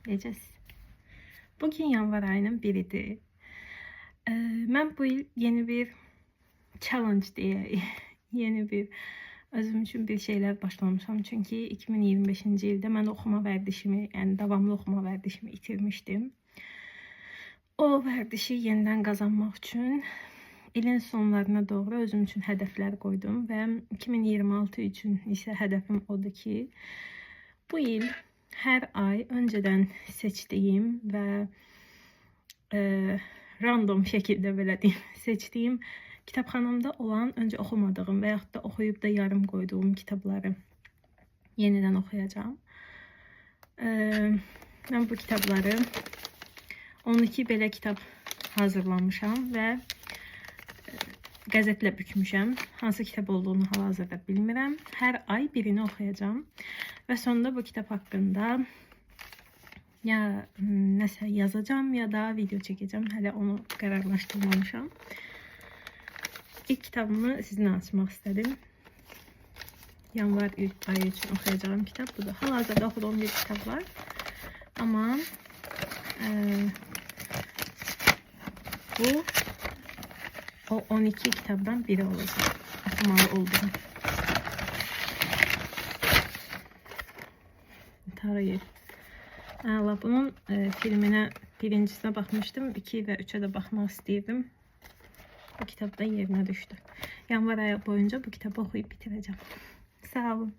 Necəsiz? Bugün yanvar ayının biridir. Mən bu il yeni bir challenge diye yeni bir özüm üçün bir şeyler başlamışam. Çünkü 2025-ci ildə mən oxuma vərdişimi, yəni davamlı oxuma vərdişimi itirmişdim. O vərdişi yenidən qazanmaq üçün ilin sonlarına doğru özüm üçün hədəflər qoydum və 2026 üçün isə hədəfim odur ki, bu il hər ay öncədən seçdiyim və random şəkildə belə deyim, seçdiyim kitabxanamda olan öncə oxumadığım və yaxud da oxuyub da yarım qoyduğum kitabları yenidən oxuyacağım. Mən bu kitabları 12 belə kitab hazırlamışam və qəzetlə bükmüşəm. Hansı kitab olduğunu hal-hazırda bilmirəm. Hər ay birini oxuyacağım və sonunda bu kitab haqqında ya nəsə yazacağım ya da video çəkəcəm. Hələ onu qərarlaşdırmamışam. İlk kitabımı sizinlə açmaq istədim. Yanvar ayı üçün oxuyacağım kitab budur. Hal-hazırda oxuduğum bir kitab var. Amma bu o 12 kitabdan biri olacak. Okumalı olduğum. Tarih. Bunun filmine birincisine bakmıştım. 2 ve 3'e de bakmak istiyordum. Bu kitap da yerine düştü. Yanvar ayı boyunca bu kitabı okuyup bitireceğim. Sağ olun.